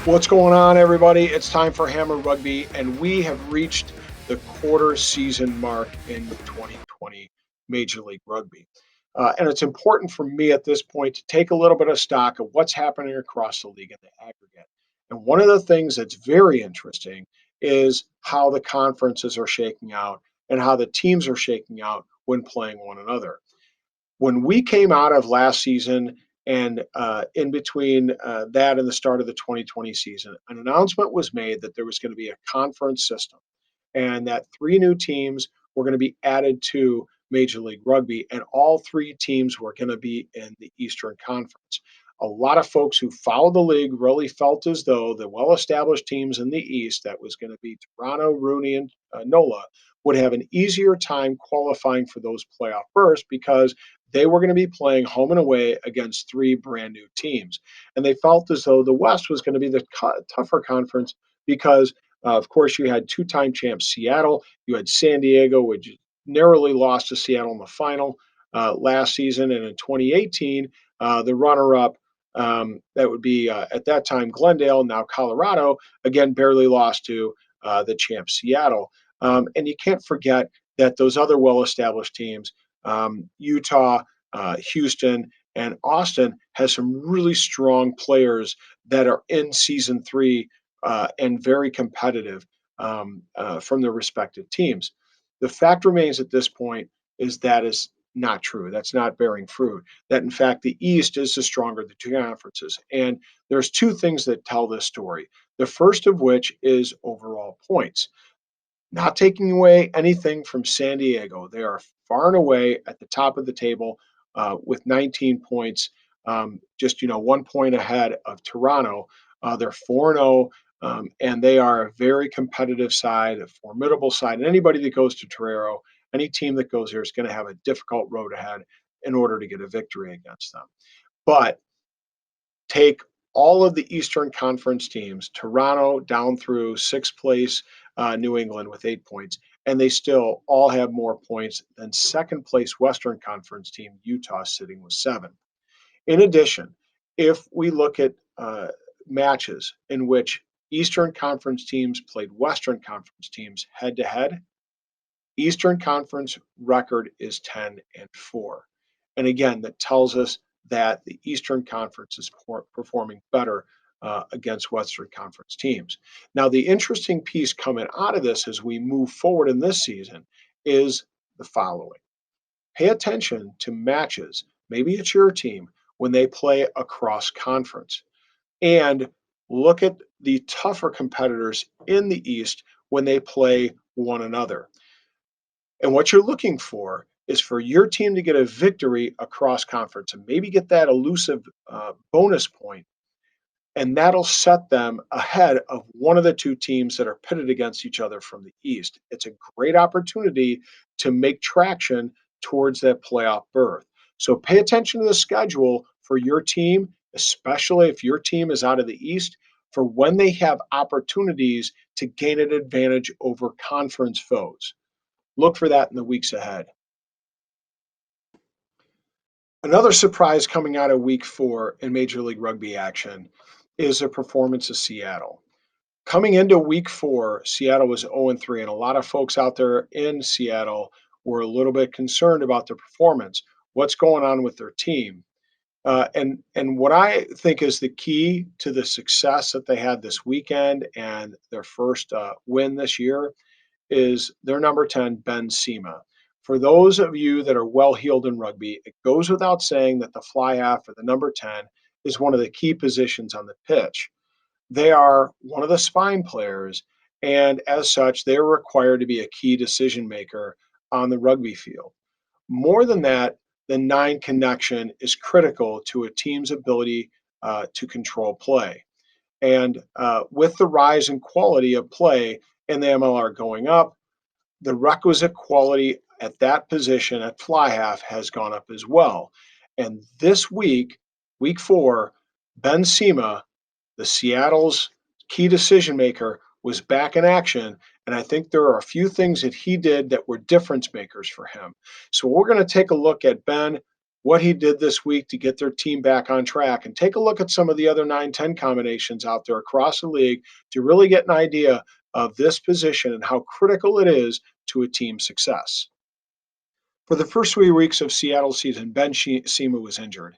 What's going on, everybody? It's time for Hammer Rugby, and we have reached the quarter season mark in 2020 Major League Rugby. And it's important for me at this point to take a little bit of stock of what's happening across the league in the aggregate. And one of the things that's very interesting is how the conferences are shaking out and how the teams are shaking out when playing one another. When we came out of last season and in between that and the start of the 2020 season, an announcement was made that there was going to be a conference system and that three new teams were going to be added to Major League Rugby, and all three teams were going to be in the Eastern Conference. A lot of folks who follow the league really felt as though the well established teams in the East, that was going to be Toronto, Rooney, and NOLA, would have an easier time qualifying for those playoff berths because they were going to be playing home and away against three brand new teams. And they felt as though the West was going to be the tougher conference because, of course, you had two-time champs Seattle, you had San Diego, which narrowly lost to Seattle in the final last season, and in 2018, the runner-up. That would be at that time Glendale, now Colorado, again barely lost to the champ Seattle. And you can't forget that those other well established teams, Utah, Houston, and Austin, has some really strong players that are in season three and very competitive from their respective teams. The fact remains at this point is that is not true. That's not bearing fruit. That in fact the East is the stronger of the two conferences. And there's two things that tell this story. The first of which is overall points. Not taking away anything from San Diego. They are far and away at the top of the table with 19 points, just 1 point ahead of Toronto. They're 4-0, and they are a very competitive side, a formidable side. And anybody that goes to Torero, any team that goes here is going to have a difficult road ahead in order to get a victory against them. But take all of the Eastern Conference teams, Toronto down through sixth place, New England with 8 points, and they still all have more points than second place Western Conference team, Utah, sitting with 7. In addition, if we look at matches in which Eastern Conference teams played Western Conference teams head to head, Eastern Conference record is 10-4. And again, that tells us that the Eastern Conference is performing better against Western Conference teams. Now, the interesting piece coming out of this as we move forward in this season is the following. Pay attention to matches, maybe it's your team, when they play across conference. And look at the tougher competitors in the East when they play one another. And what you're looking for is for your team to get a victory across conference and maybe get that elusive bonus point, and that'll set them ahead of one of the two teams that are pitted against each other from the East. It's a great opportunity to make traction towards that playoff berth. So pay attention to the schedule for your team, especially if your team is out of the East, for when they have opportunities to gain an advantage over conference foes. Look for that in the weeks ahead. Another surprise coming out of week 4 in Major League Rugby action is the performance of Seattle. Coming into week 4, Seattle was 0-3, and a lot of folks out there in Seattle were a little bit concerned about their performance. What's going on with their team? And what I think is the key to the success that they had this weekend and their first win this year is their number 10, Ben Sema. For those of you that are well-heeled in rugby, it goes without saying that the fly half or the number 10 is one of the key positions on the pitch. They are one of the spine players, and as such, they're required to be a key decision maker on the rugby field. More than that, the 9 connection is critical to a team's ability to control play. And with the rise in quality of play and the MLR going up, the requisite quality at that position at fly half has gone up as well. And this week, week 4, Ben Sema, the Seattle's key decision maker, was back in action. And I think there are a few things that he did that were difference makers for him. So we're going to take a look at Ben, what he did this week to get their team back on track, and take a look at some of the other 9-10 combinations out there across the league to really get an idea of this position and how critical it is to a team's success. For the first 3 weeks of Seattle's season, Ben Sema was injured.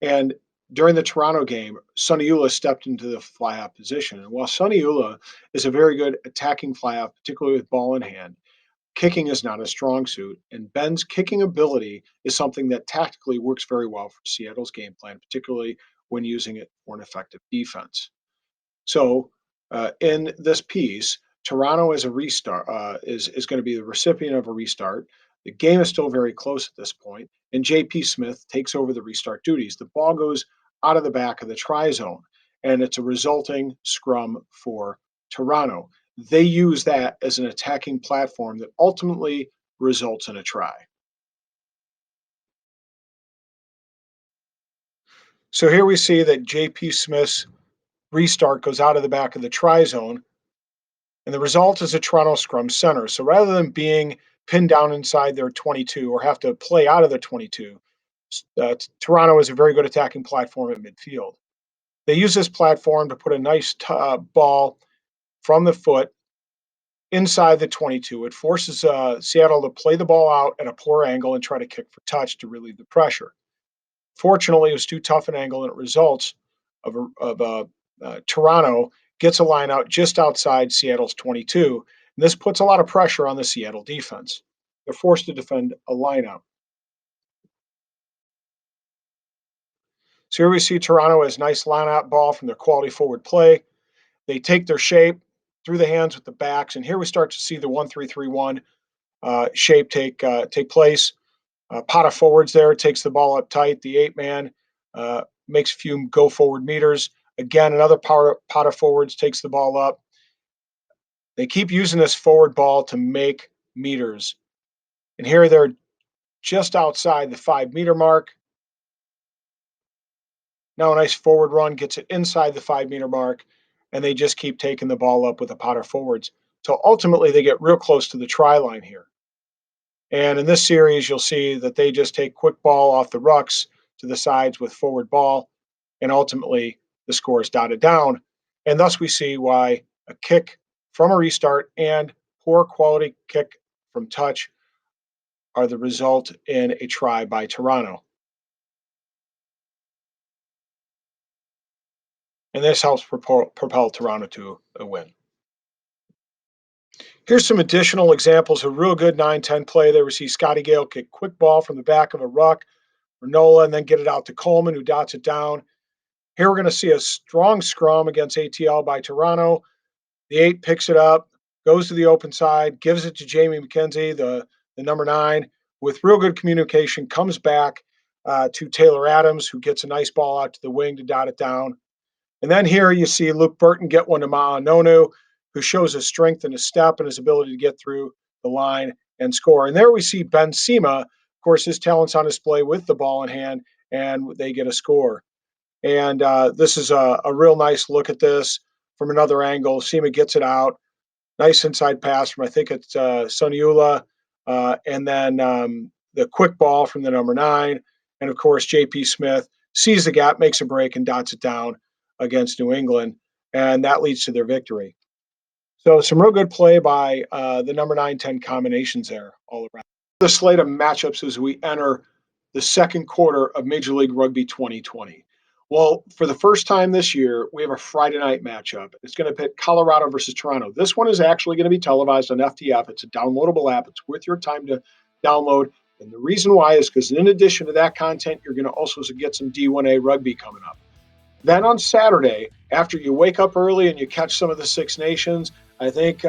And during the Toronto game, Suniula stepped into the fly-half position. And while Suniula is a very good attacking fly-half, particularly with ball in hand, kicking is not a strong suit. And Ben's kicking ability is something that tactically works very well for Seattle's game plan, particularly when using it for an effective defense. So, in this piece, Toronto is a restart is going to be the recipient of a restart. The game is still very close at this point, and J.P. Smith takes over the restart duties. The ball goes out of the back of the try zone, and it's a resulting scrum for Toronto. They use that as an attacking platform that ultimately results in a try. So here we see that J.P. Smith's restart goes out of the back of the try zone, and the result is a Toronto scrum center. So rather than being pinned down inside their 22 or have to play out of their 22, Toronto is a very good attacking platform at midfield. They use this platform to put a nice ball from the foot inside the 22. It forces Seattle to play the ball out at a poor angle and try to kick for touch to relieve the pressure. Fortunately, it was too tough an angle, and it results of Toronto gets a line out just outside Seattle's 22. And this puts a lot of pressure on the Seattle defense. They're forced to defend a lineout. So here we see Toronto has nice line-out ball from their quality forward play. They take their shape through the hands with the backs, and here we start to see the 1-3-3-1 shape take place. Pot of forwards there takes the ball up tight. The 8-man makes a few go forward meters. Again, another pot of forwards takes the ball up. They keep using this forward ball to make meters. And here they're just outside the 5-meter mark. Now a nice forward run gets it inside the 5-meter mark, and they just keep taking the ball up with a pot of forwards. So ultimately, they get real close to the try line here. And in this series, you'll see that they just take quick ball off the rucks to the sides with forward ball, and ultimately the score is dotted down. And thus we see why a kick from a restart and poor quality kick from touch are the result in a try by Toronto. And this helps propel Toronto to a win. Here's some additional examples of real good 9-10 play. There we see Scotty Gale kick quick ball from the back of a ruck for Nola and then get it out to Coleman, who dots it down. Here we're going to see a strong scrum against ATL by Toronto. The 8 picks it up, goes to the open side, gives it to Jamie McKenzie, the number 9, with real good communication, comes back to Taylor Adams, who gets a nice ball out to the wing to dot it down. And then here you see Luke Burton get one to Ma'anonu, who shows his strength and his step and his ability to get through the line and score. And there we see Ben Sema, of course, his talents on display with the ball in hand, and they get a score. And this is a real nice look at this from another angle. Sema gets it out. Nice inside pass from, I think it's Suniula. And then the quick ball from the number 9. And of course, J.P. Smith sees the gap, makes a break, and dots it down against New England. And that leads to their victory. So some real good play by the number 9-10 combinations there all around. The slate of matchups as we enter the second quarter of Major League Rugby 2020. Well, for the first time this year, we have a Friday night matchup. It's going to pit Colorado versus Toronto. This one is actually going to be televised on FTF. It's a downloadable app. It's worth your time to download. And the reason why is because in addition to that content, you're going to also get some D1A rugby coming up. Then on Saturday, after you wake up early and you catch some of the Six Nations, I think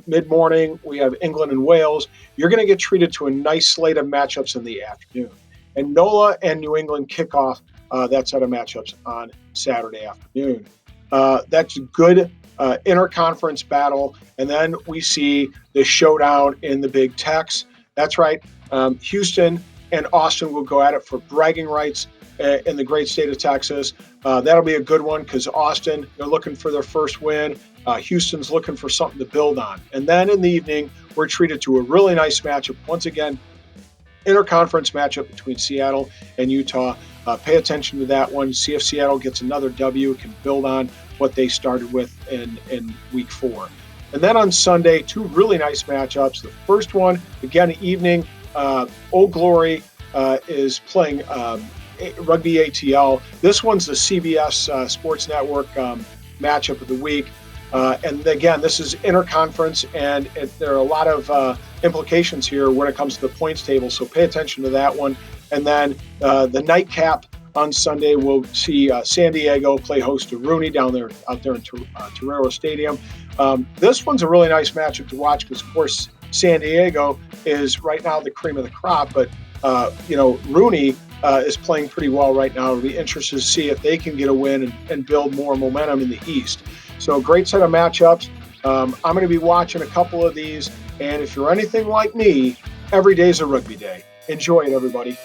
mid-morning we have England and Wales. You're going to get treated to a nice slate of matchups in the afternoon. And NOLA and New England kick off that set of matchups on Saturday afternoon. That's a good interconference battle. And then we see the showdown in the Big Tex. That's right. Houston and Austin will go at it for bragging rights in the great state of Texas. That'll be a good one because Austin, they're looking for their first win. Houston's looking for something to build on. And then in the evening, we're treated to a really nice matchup. Once again, interconference matchup between Seattle and Utah. Pay attention to that one. See if Seattle gets another W, can build on what they started with in week 4. And then on Sunday, 2 really nice matchups. The first one, again, evening, Old Glory is playing Rugby ATL. This one's the CBS Sports Network matchup of the week. And again, this is interconference, and there are a lot of implications here when it comes to the points table. So pay attention to that one. And then the nightcap on Sunday, we'll see San Diego play host to Rooney out there in Torero Stadium. This one's a really nice matchup to watch because, of course, San Diego is right now the cream of the crop, but Rooney is playing pretty well right now. It'll be interesting to see if they can get a win and build more momentum in the East. So a great set of matchups. I'm going to be watching a couple of these, and if you're anything like me, every day is a rugby day. Enjoy it, everybody.